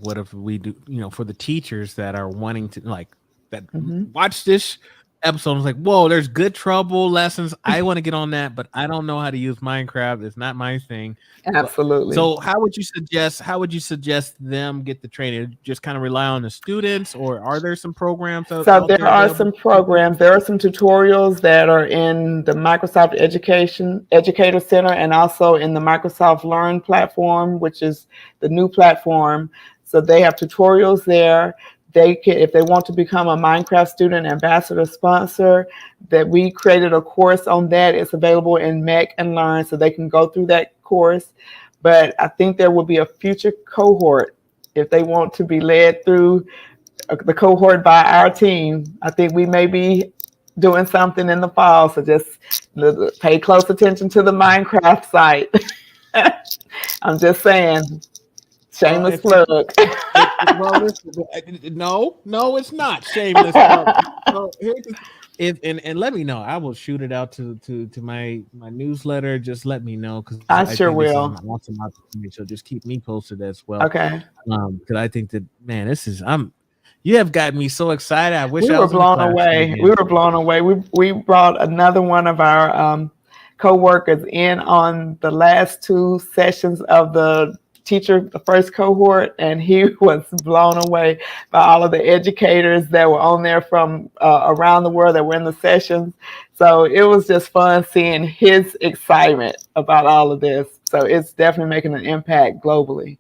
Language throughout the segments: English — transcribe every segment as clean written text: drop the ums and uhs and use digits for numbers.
what if we do, for the teachers that are wanting to that Hmm. watch this episode and was like, whoa, there's good trouble lessons. I want to get on that, but I don't know how to use Minecraft. It's not my thing. But Absolutely. so how would you suggest them get the training? Just kind of rely on the students, or are there some programs So out there there are available some for people? programs. There are some tutorials that are in the Microsoft Education Educator Center and also in the Microsoft Learn platform, which is the new platform. So they have tutorials there. They can, if they want to become a Minecraft student ambassador sponsor, that we created a course on that. It's available in MEC and Learn, so they can go through that course. But I think there will be a future cohort if they want to be led through the cohort by our team. I think we may be doing something in the fall, so just pay close attention to the Minecraft site. I'm just saying, Well, shameless if you plug. well, listen, no, it's not shameless plug. So here's if and let me know. I will shoot it out to my newsletter. Just let me know, because I I think sure this is an will. awesome opportunity. So just keep me posted as well. Okay. Because I think that, man, this is you have gotten me so excited. I wish We I were was in the blown classroom away. We again. were blown away. We brought another one of our co-workers in on the last two sessions of the first cohort, and he was blown away by all of the educators that were on there from around the world that were in the sessions. So it was just fun seeing his excitement about all of this. So it's definitely making an impact globally.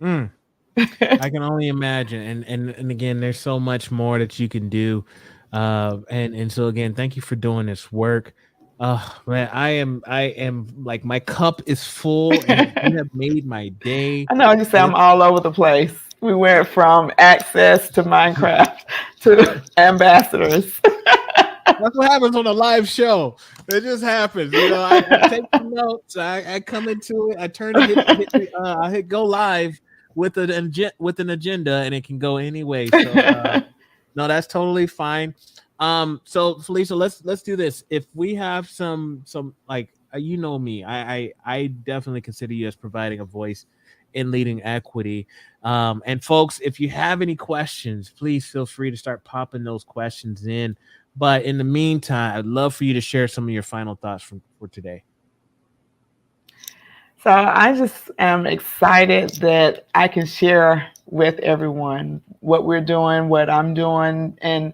Mm, I can only imagine, and again, there's so much more that you can do, and so again, thank you for doing this work. Man, I am like, my cup is full, and you have made my day. I know you say I'm This all over the place. We went from access to Minecraft to ambassadors. That's what happens on a live show. It just happens. I take some notes. I come into it. I turn to I hit go live with an agenda, and it can go any way. So no, that's totally fine. So Felicia, let's do this. If we have some like, you know me, I definitely consider you as providing a voice in leading equity. And folks, if you have any questions, please feel free to start popping those questions in. But in the meantime, I'd love for you to share some of your final thoughts for today. So I just am excited that I can share with everyone what we're doing, what I'm doing, and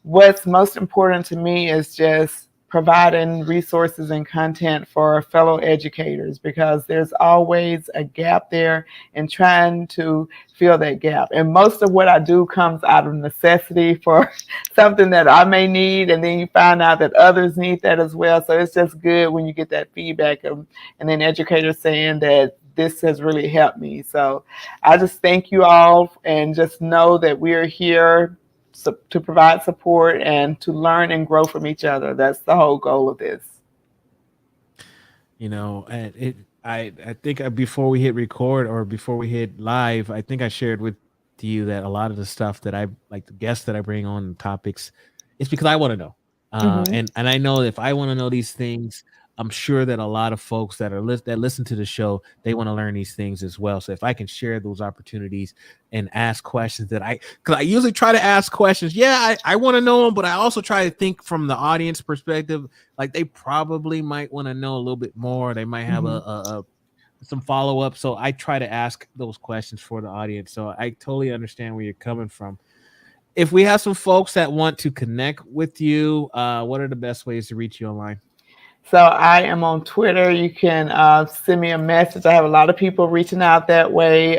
what's most important to me is just providing resources and content for fellow educators, because there's always a gap there and trying to fill that gap. And most of what I do comes out of necessity for something that I may need, and then you find out that others need that as well. So it's just good when you get that feedback and then educators saying that this has really helped me. So I just thank you all, and just know that we're here to provide support and to learn and grow from each other. That's the whole goal of this. And I think, before we hit record, or before we hit live, I think I shared with you that a lot of the stuff that I like, the guests that I bring on, the topics, it's because I want to know. Hmm. And I know if I want to know these things, I'm sure that a lot of folks that listen to the show, they want to learn these things as well. So if I can share those opportunities and ask questions because I usually try to ask questions. Yeah, I want to know them, but I also try to think from the audience perspective. Like, they probably might want to know a little bit more. They might have Hmm. some follow up. So I try to ask those questions for the audience. So I totally understand where you're coming from. If we have some folks that want to connect with you, what are the best ways to reach you online? So I am on Twitter. You can send me a message. I have a lot of people reaching out that way.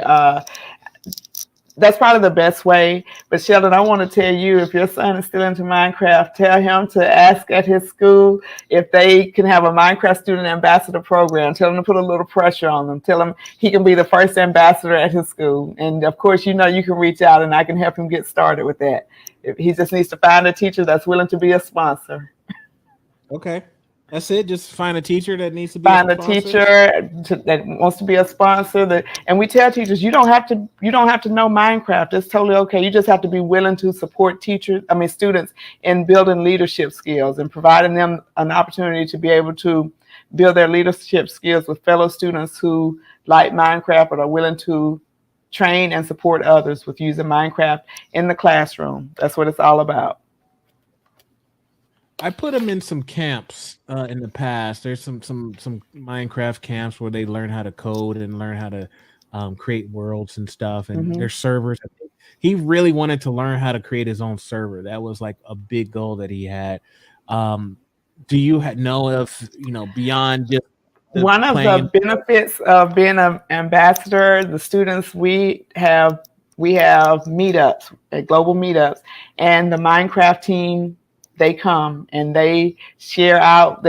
That's probably the best way. But Sheldon, I want to tell you, if your son is still into Minecraft, tell him to ask at his school if they can have a Minecraft student ambassador program. Tell him to put a little pressure on them. Tell him he can be the first ambassador at his school. And of course, you can reach out and I can help him get started with that. He just needs to find a teacher that's willing to be a sponsor. Okay. That's it. Just find a teacher that needs to be a Find a sponsor. teacher that wants to be a sponsor. And we tell teachers, you don't have to know Minecraft. It's totally okay. You just have to be willing to support students in building leadership skills and providing them an opportunity to be able to build their leadership skills with fellow students who like Minecraft but are willing to train and support others with using Minecraft in the classroom. That's what it's all about. I put them in some camps in the past. There's some Minecraft camps where they learn how to code and learn how to create worlds and stuff. And Mm-hmm. their servers. He really wanted to learn how to create his own server. That was like a big goal that he had. Um, do you know of beyond just the One of the playing? benefits of being an ambassador, the students we have meetups, global meetups, and the Minecraft team, they come and they share out.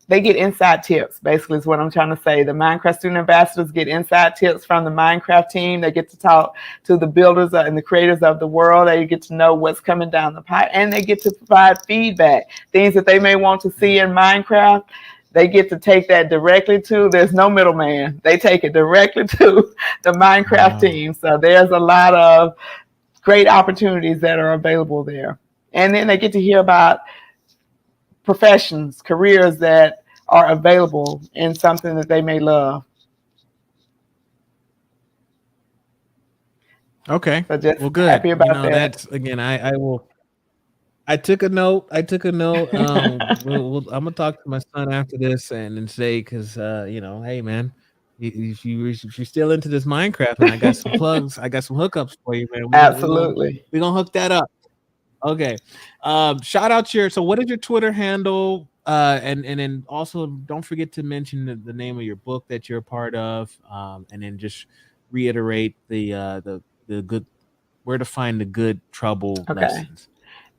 They get inside tips. Basically, is what I'm trying to say. The Minecraft student ambassadors get inside tips from the Minecraft team. They get to talk to the builders and the creators of the world. They get to know what's coming down the pipe, and they get to provide feedback, things that they may want to see in Minecraft. They get to take that directly to, there's no middleman. They take it directly to the Minecraft team. So there's a lot of great opportunities that are available there. And then they get to hear about professions, careers that are available in something that they may love. Okay. So just Well, good. happy about that. That's again. I will. I took a note. I'm gonna talk to my son after this and say because hey man, if you're still into this Minecraft, and I got some plugs, I got some hookups for you, man. Absolutely. We're gonna hook that up. Okay. Shout out so what is your Twitter handle? And then also don't forget to mention the name of your book that you're a part of. And then just reiterate the good where to find the good trouble lessons.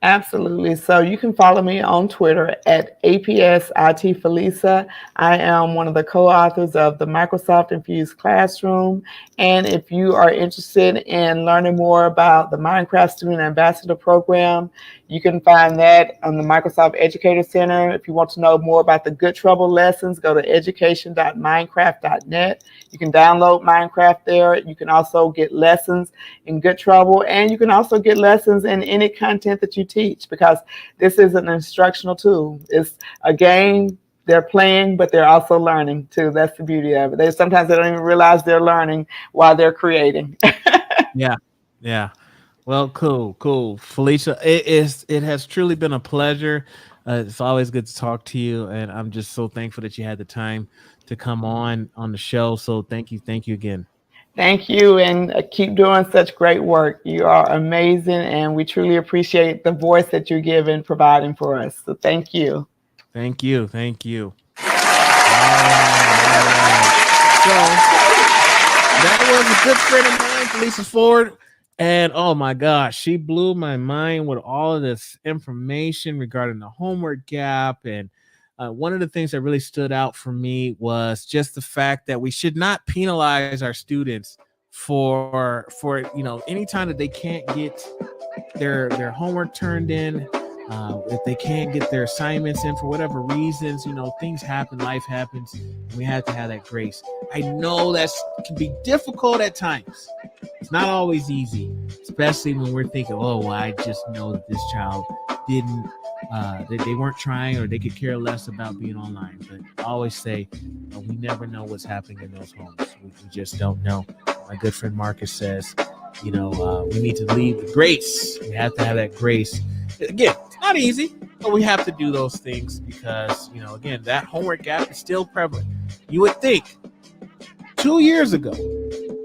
Absolutely. So you can follow me on Twitter at APSIT Felicia. I am one of the co-authors of the Microsoft Infused Classroom. And if you are interested in learning more about the Minecraft Student Ambassador Program, you can find that on the Microsoft Educator Center. If you want to know more about the Good Trouble lessons, go to education.minecraft.net. You can download Minecraft there. You can also get lessons in Good Trouble, and you can also get lessons in any content that you teach, because this is an instructional tool. It's a game. They're playing, but they're also learning too. That's the beauty of it. Sometimes they don't even realize they're learning while they're creating. Yeah. Well, cool. Felicia, it has truly been a pleasure. It's always good to talk to you, and I'm just so thankful that you had the time to come on the show. So thank you again. Thank you, and keep doing such great work. You are amazing, and we truly appreciate the voice that you're giving, providing for us. So thank you. Thank you. All right. So that was a good friend of mine, Felicia Ford. And oh my gosh, she blew my mind with all of this information regarding the homework gap. And one of the things that really stood out for me was just the fact that we should not penalize our students for any time that they can't get their homework turned in. If they can't get their assignments in for whatever reasons, things happen, life happens, and we have to have that grace. I know that can be difficult at times. It's not always easy, especially when we're thinking, oh, well, I just know that this child didn't, they weren't trying, or they could care less about being online. But I always say, we never know what's happening in those homes. We just don't know. My good friend Marcus says, we need to leave the grace. We have to have that grace. Again, it's not easy, but we have to do those things because, again, that homework gap is still prevalent. You would think 2 years ago,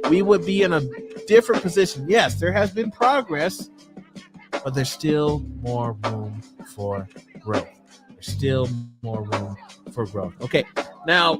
we would be in a different position. Yes, there has been progress, but there's still more room for growth. Okay, now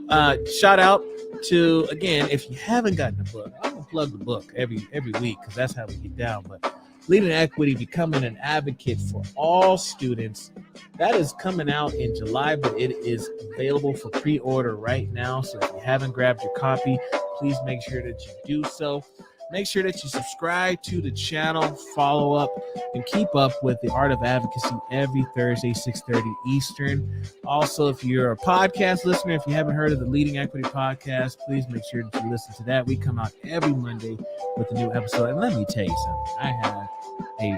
shout out to, again, if you haven't gotten the book, I'm gonna plug the book every week because that's how we get down. But Leading Equity, Becoming an Advocate for All Students, that is coming out in July, but it is available for pre-order right now. So if you haven't grabbed your copy, please make sure that you do so. Make sure that you subscribe to the channel, follow up, and keep up with the Art of Advocacy every Thursday, 6:30 Eastern. Also, if you're a podcast listener, if you haven't heard of the Leading Equity podcast, please make sure that you listen to that. We come out every Monday with a new episode. And let me tell you something.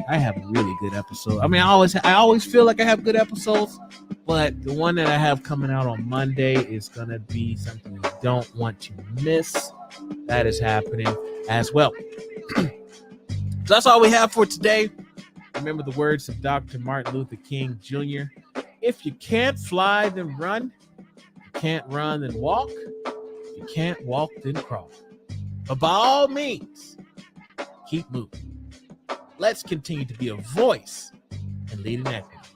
I have a really good episode. I mean, I always feel like I have good episodes, but the one that I have coming out on Monday is going to be something you don't want to miss. That is happening. as well. So that's all we have for today. Remember the words of Dr. Martin Luther King Jr. If you can't fly, then run. You can't run, then walk. You can't walk, then crawl. But by all means, keep moving. Let's continue to be a voice and lead an echo.